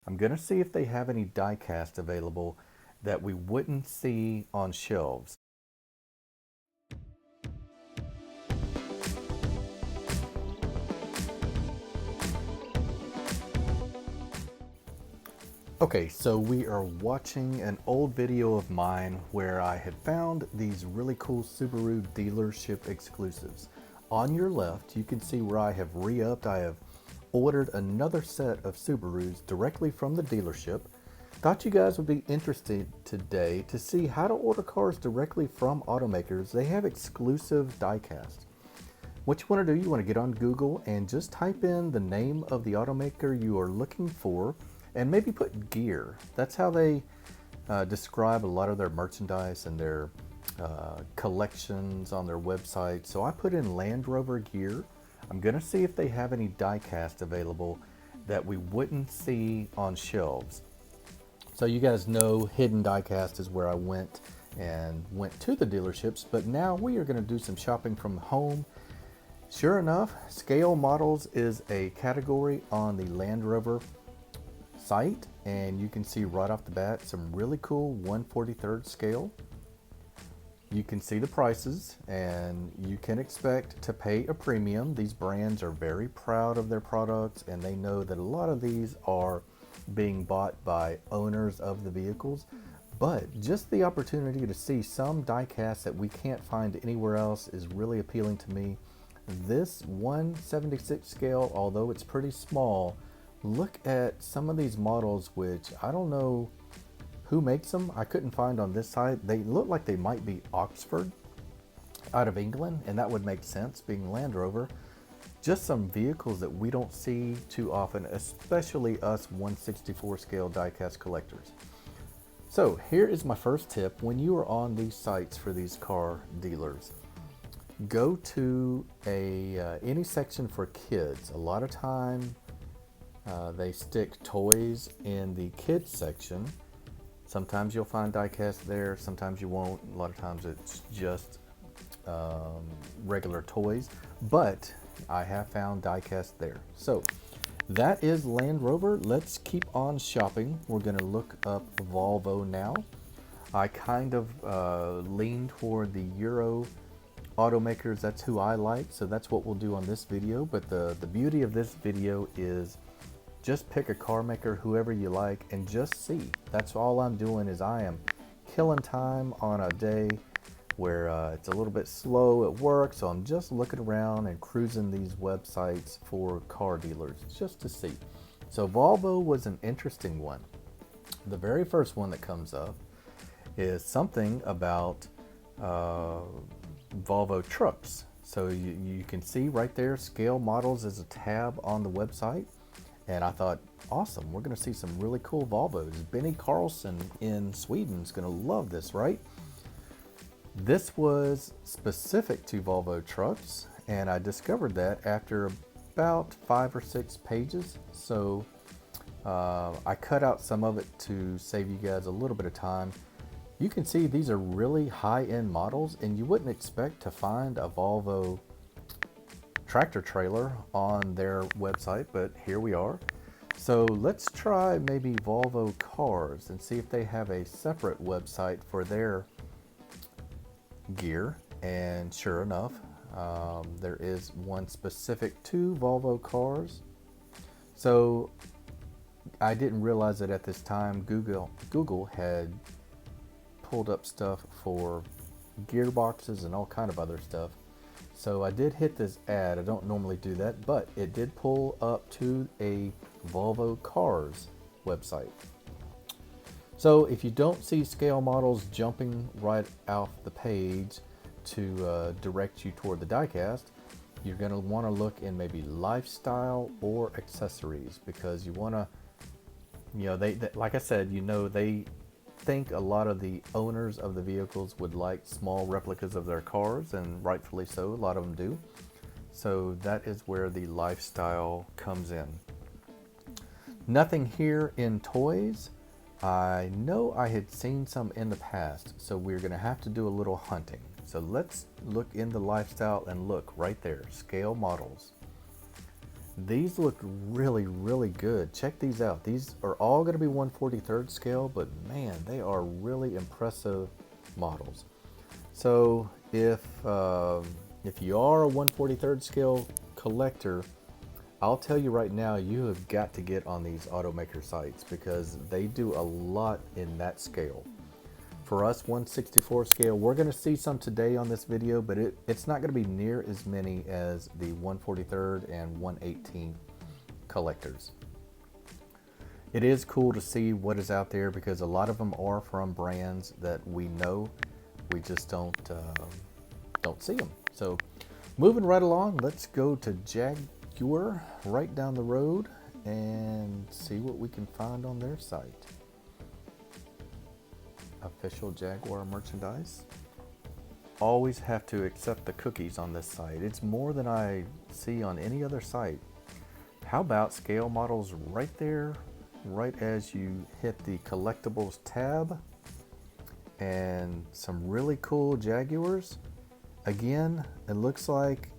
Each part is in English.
I'm going to see if they have any diecast available that we wouldn't see on shelves. Okay, so we are watching an old video of mine where I had found these really cool Subaru dealership exclusives. On your left, you can see where I have re-upped. I have ordered another set of Subarus directly from the dealership. Thought you guys would be interested today to see how to order cars directly from Automakers. They have exclusive diecast. What you want to do, you want to get on Google and just type in the name of the automaker you are looking for and maybe put gear. That's how they describe a lot of their merchandise and their collections on their website. So I put in Land Rover gear. I'm going to see if they have any diecast available that we wouldn't see on shelves. So you guys know hidden diecast is where I went to the dealerships, but now we are going to do some shopping from home. Sure enough, scale models is a category on the Land Rover site, and you can see right off the bat some really cool 1/43 scale. You can see the prices, and you can expect to pay a premium. These brands are very proud of their products, and they know that a lot of these are being bought by owners of the vehicles. But just the opportunity to see some diecast that we can't find anywhere else is really appealing to me. This 1/76 scale, although it's pretty small, look at some of these models, which I don't know who makes them. I couldn't find on this site. They look like they might be Oxford out of England, and that would make sense being Land Rover. Just some vehicles that we don't see too often, especially us 1/64 scale diecast collectors. So here is my first tip. When you are on these sites for these car dealers, go to any section for kids. A lot of time they stick toys in the kids section. Sometimes you'll find diecast there, sometimes you won't. A lot of times it's just regular toys, but I have found diecast there. So that is Land Rover. Let's keep on shopping. We're going to look up Volvo now. I kind of lean toward the Euro automakers. That's who I like, so that's what we'll do on this video. But the beauty of this video is just pick a car maker, whoever you like, and just see. That's all I'm doing, is I am killing time on a day where it's a little bit slow at work, so I'm just looking around and cruising these websites for car dealers just to see. So Volvo was an interesting one. The very first one that comes up is something about Volvo trucks. So you can see right there, scale models is a tab on the website. And I thought, awesome, we're going to see some really cool Volvos. Benny Carlson in Sweden is going to love this, right? This was specific to Volvo trucks, and I discovered that after about 5 or 6 pages. So I cut out some of it to save you guys a little bit of time. You can see these are really high-end models, and you wouldn't expect to find a Volvo tractor trailer on their website, but here we are. So let's try maybe Volvo cars and see if they have a separate website for their gear. And sure enough, there is one specific to Volvo cars. So I didn't realize that at this time Google had pulled up stuff for gearboxes and all kind of other stuff. So I did hit this ad. I don't normally do that, but it did pull up to a Volvo Cars website. So if you don't see scale models jumping right off the page to direct you toward the diecast, you're going to want to look in maybe lifestyle or accessories, because you want to, they like I said, they think a lot of the owners of the vehicles would like small replicas of their cars, and rightfully so, a lot of them do. So that is where the lifestyle comes in. Nothing here in toys. I know I had seen some in the past, so we're going to have to do a little hunting. So let's look in the lifestyle and look right there, scale models. These look really, really good. Check these out. These are all going to be 1/43rd scale, but man, they are really impressive models. So if you are a 1/43rd scale collector, I'll tell you right now, you have got to get on these automaker sites because they do a lot in that scale. For us, 1/64 scale, we're going to see some today on this video, but it's not going to be near as many as the 1/43rd and 1/18 collectors. It is cool to see what is out there because a lot of them are from brands that we know. We just don't see them. So moving right along, let's go to Jaguar right down the road and see what we can find on their site. Official Jaguar merchandise. Always have to accept the cookies on this site. It's more than I see on any other site. How about scale models right there, right as you hit the collectibles tab, and some really cool Jaguars. Again, it looks like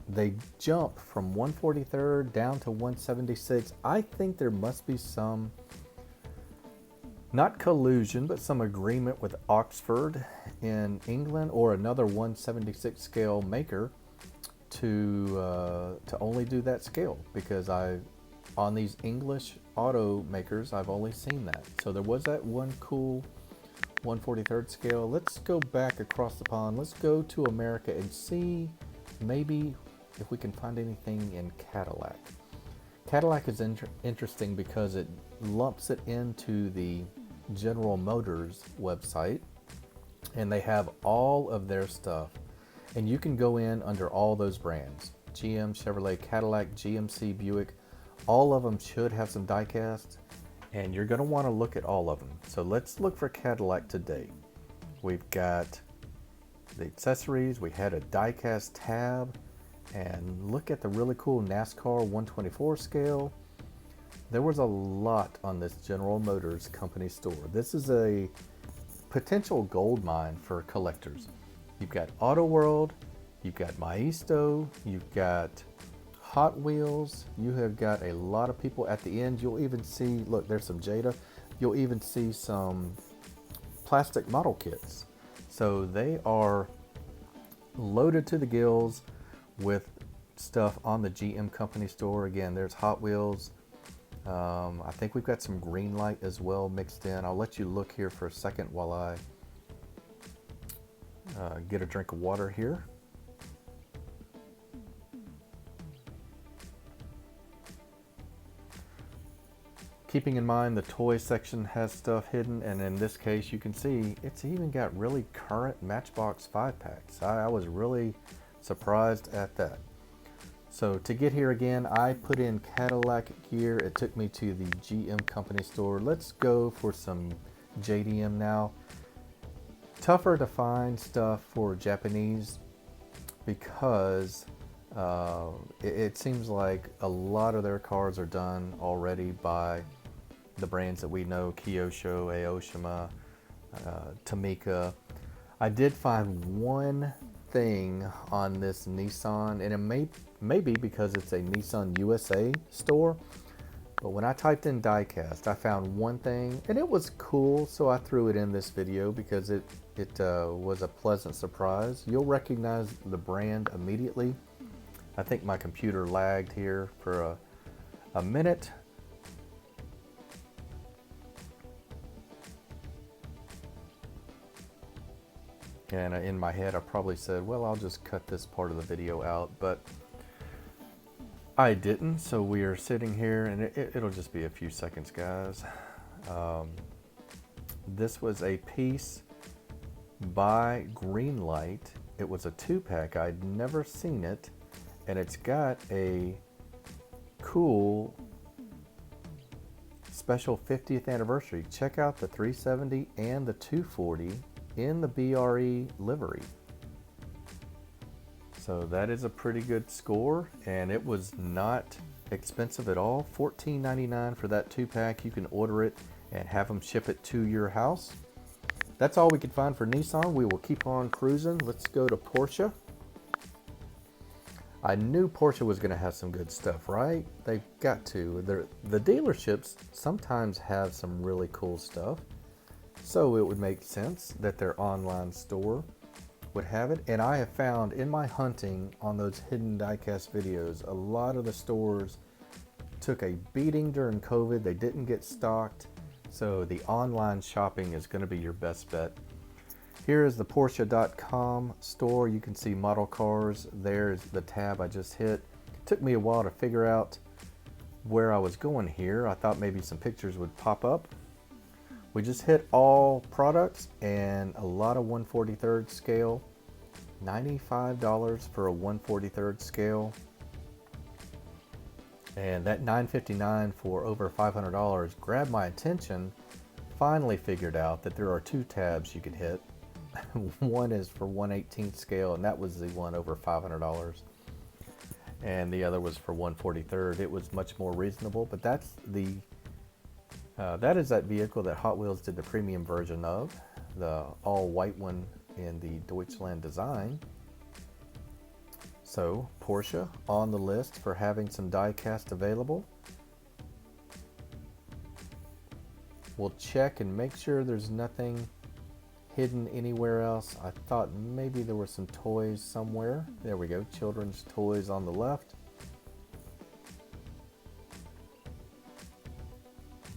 they jump from 1/43rd down to 1/76. I think there must be some, not collusion, but some agreement with Oxford in England or another 1/76 scale maker to only do that scale, because on these English automakers I've only seen that. So there was that one cool 1/43rd scale. Let's go back across the pond. Let's go to America and see maybe if we can find anything in Cadillac. Cadillac is interesting because it lumps it into the General Motors website, and they have all of their stuff, and you can go in under all those brands: GM, Chevrolet, Cadillac, GMC, Buick. All of them should have some diecast, and you're going to want to look at all of them. So let's look for Cadillac today. We've got the accessories, we had a diecast tab, and look at the really cool NASCAR 1/24 scale. There was a lot on this General Motors company store. This is a potential gold mine for collectors. You've got Auto World, you've got Maisto, you've got Hot Wheels, you have got a lot of people at the end. You'll even see, look, there's some Jada. You'll even see some plastic model kits. So they are loaded to the gills with stuff on the GM company store. Again, there's Hot Wheels. I think we've got some green light as well mixed in. I'll let you look here for a second while I get a drink of water here. Keeping in mind the toy section has stuff hidden, and in this case you can see it's even got really current Matchbox 5-packs. I was really surprised at that. So to get here again, I put in Cadillac gear. It took me to the GM company store. Let's go for some JDM now. Tougher to find stuff for Japanese because it seems like a lot of their cars are done already by the brands that we know: Kyosho, Aoshima, Tamika. I did find one thing on this Nissan, and it may be because it's a Nissan USA store, but when I typed in diecast, I found one thing, and it was cool, so I threw it in this video because it was a pleasant surprise. You'll recognize the brand immediately. I think my computer lagged here for a minute. And in my head, I probably said, well, I'll just cut this part of the video out, but I didn't. So we are sitting here, and it'll just be a few seconds, guys. This was a piece by Greenlight. It was a 2-pack. I'd never seen it, and it's got a cool special 50th anniversary. Check out the 370 and the 240 in the BRE livery. So that is a pretty good score, and it was not expensive at all. $14.99 for that 2-pack. You can order it and have them ship it to your house. That's all we could find for Nissan. We will keep on cruising. Let's go to Porsche. I knew Porsche was going to have some good stuff, right? They've got to. The dealerships sometimes have some really cool stuff, so it would make sense that their online store would have it. And I have found in my hunting on those hidden diecast videos, a lot of the stores took a beating during COVID. They didn't get stocked, so the online shopping is going to be your best bet. Here is the Porsche.com store. You can see model cars. There's the tab I just hit. It took me a while to figure out where I was going here. I thought maybe some pictures would pop up. We just hit all products and a lot of 1/43 scale. $95 for a 1/43 scale. And that $959 for over $500 grabbed my attention. Finally figured out that there are two tabs you can hit. One is for 1/18 scale, and that was the one over $500. And the other was for 1/43. It was much more reasonable, but that's the that is that vehicle that Hot Wheels did the premium version of, the all white one in the Deutschland design. So Porsche on the list for having some diecast available. We'll check and make sure there's nothing hidden anywhere else. I thought maybe there were some toys somewhere. There we go, children's toys on the left.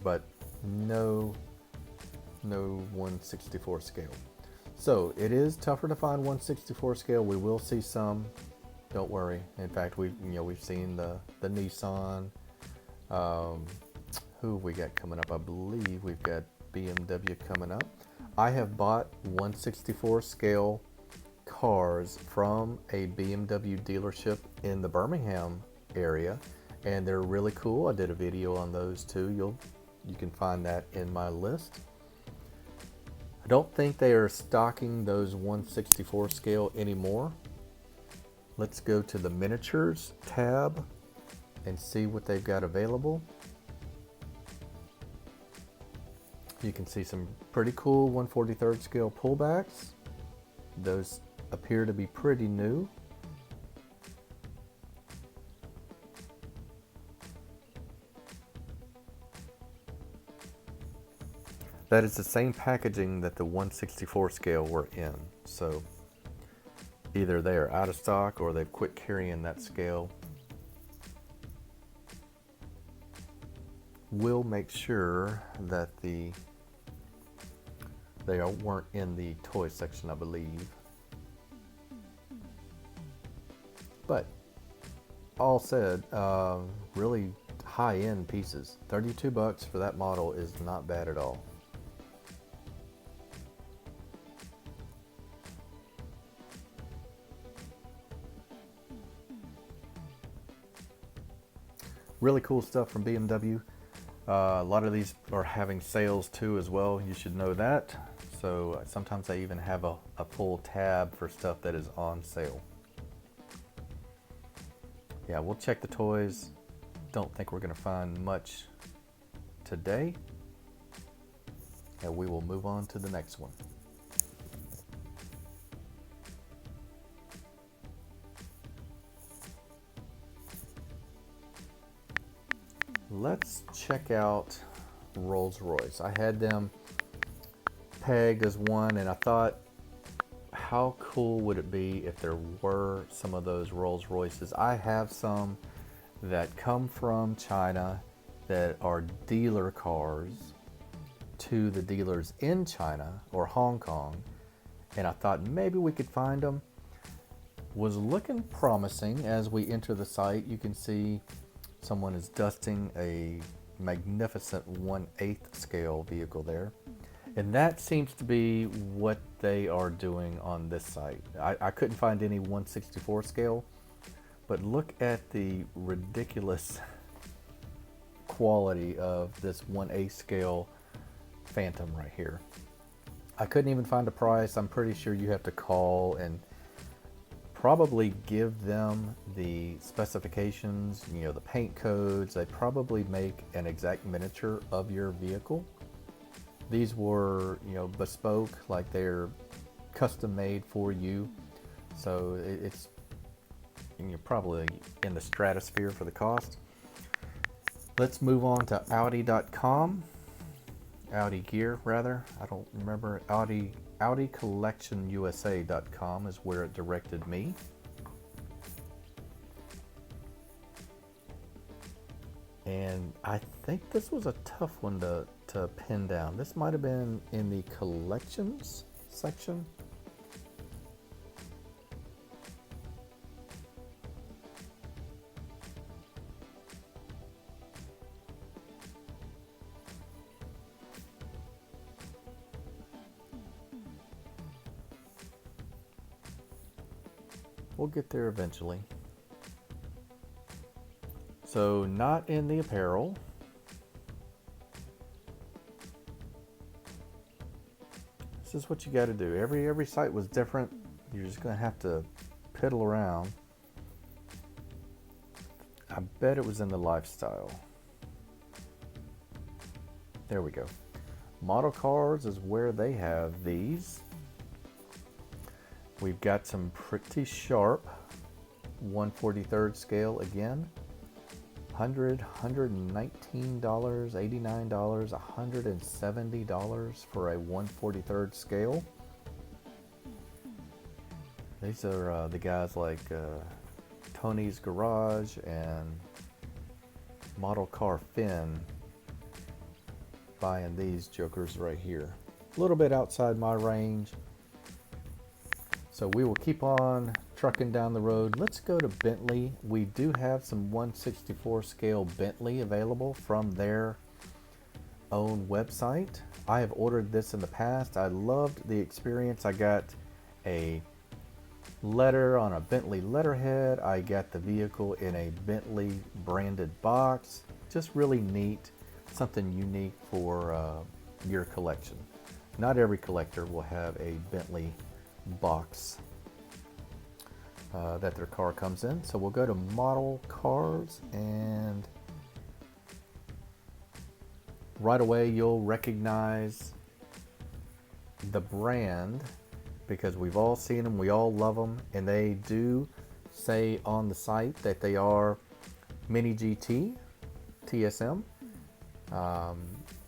But no 1/64 scale. So it is tougher to find 1/64 scale. We will see some. Don't worry. In fact, we've seen the Nissan. Who have we got coming up? I believe we've got BMW coming up. I have bought 1/64 scale cars from a BMW dealership in the Birmingham area, and they're really cool. I did a video on those too. You can find that in my list. I don't think they are stocking those 1/64 scale anymore. Let's go to the miniatures tab and see what they've got available. You can see some pretty cool 1/43 scale pullbacks. Those appear to be pretty new. That is the same packaging that the 1/64 scale were in. So either they are out of stock or they've quit carrying that scale. We'll make sure that they weren't in the toy section, I believe. But all said, really high-end pieces. $32 for that model is not bad at all. Really cool stuff from BMW. A lot of these are having sales too as well. You should know that. So sometimes I even have a full tab for stuff that is on sale. Yeah, we'll check the toys. Don't think we're going to find much today. And we will move on to the next one. Let's check out Rolls-Royce. I had them pegged as one, and I thought, how cool would it be if there were some of those Rolls-Royces? I have some that come from China that are dealer cars to the dealers in China or Hong Kong, and I thought maybe we could find them. Was looking promising. As we enter the site, you can see someone is dusting a magnificent 1/8 scale vehicle there. And that seems to be what they are doing on this site. I couldn't find any 1/64 scale, but look at the ridiculous quality of this 1/8 scale Phantom right here. I couldn't even find a price. I'm pretty sure you have to call and probably give them the specifications, the paint codes. They probably make an exact miniature of your vehicle. These were, bespoke, like they're custom made for you. So it's and you're probably in the stratosphere for the cost. Let's move on to Audi.com. Audi Gear, rather. I don't remember. Audi CollectionUSA.com is where it directed me. And I think this was a tough one to pin down. This might have been in the collections section. We'll get there eventually. So not in the apparel. This is what you got to do. Every site was different. You're just going to have to piddle around. I bet it was in the lifestyle. There we go. Model cars is where they have these. We've got some pretty sharp 1/43rd scale again. $100, $119, $89, $170 for a 1/43rd scale. These are the guys like Tony's Garage and Model Car Finn buying these jokers right here. A little bit outside my range. So we will keep on trucking down the road. Let's go to Bentley. We do have some 1/64 scale Bentley available from their own website. I have ordered this in the past. I loved the experience. I got a letter on a Bentley letterhead. I got the vehicle in a Bentley branded box. Just really neat. Something unique for your collection. Not every collector will have a Bentley box that their car comes in. So we'll go to model cars, and right away you'll recognize the brand because we've all seen them, we all love them, and they do say on the site that they are Mini GT TSM.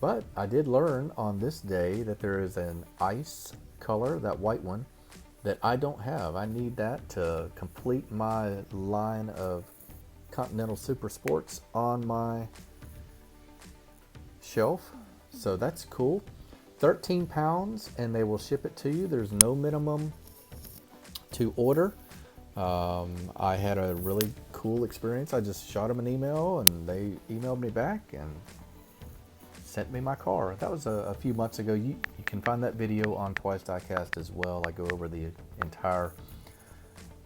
But I did learn on this day that there is an ice color, that white one, that I don't have. I need that to complete my line of Continental Super Sports on my shelf. So that's cool. 13 pounds and they will ship it to you. There's no minimum to order. I had a really cool experience. I just shot them an email and they emailed me back and sent me my car. That was a few months ago. You can find that video on Twice Diecast as well. I go over the entire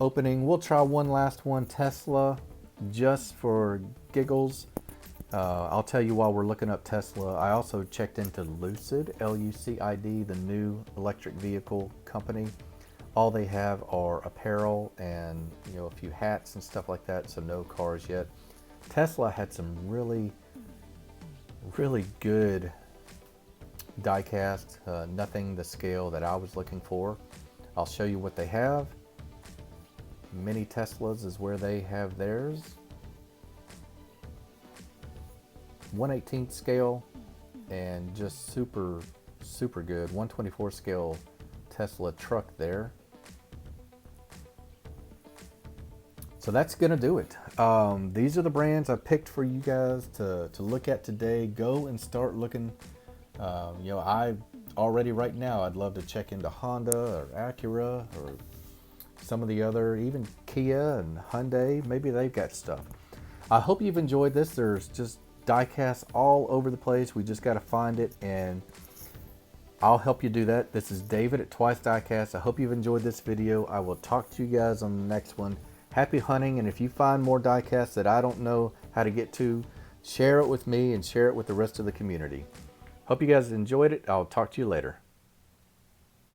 opening. We'll try one last one, Tesla, just for giggles. I'll tell you while we're looking up Tesla, I also checked into Lucid, L-U-C-I-D, the new electric vehicle company. All they have are apparel and a few hats and stuff like that, so no cars yet. Tesla had some really good diecast, nothing the scale that I was looking for. I'll show you what they have. Mini Teslas is where they have theirs. 1/18 scale and just super good. 1/24 scale Tesla truck there. So that's gonna do it. These are the brands I picked for you guys to look at today. Go and start looking. I already right now I'd love to check into Honda or Acura or some of the other, even Kia and Hyundai. Maybe they've got stuff. I hope you've enjoyed this. There's just diecasts all over the place. We just got to find it, and I'll help you do that. This is David at Twice Diecast. I hope you've enjoyed this video. I will talk to you guys on the next one. Happy hunting, and if you find more diecasts that I don't know how to get to, share it with me and share it with the rest of the community. Hope you guys enjoyed it. I'll talk to you later.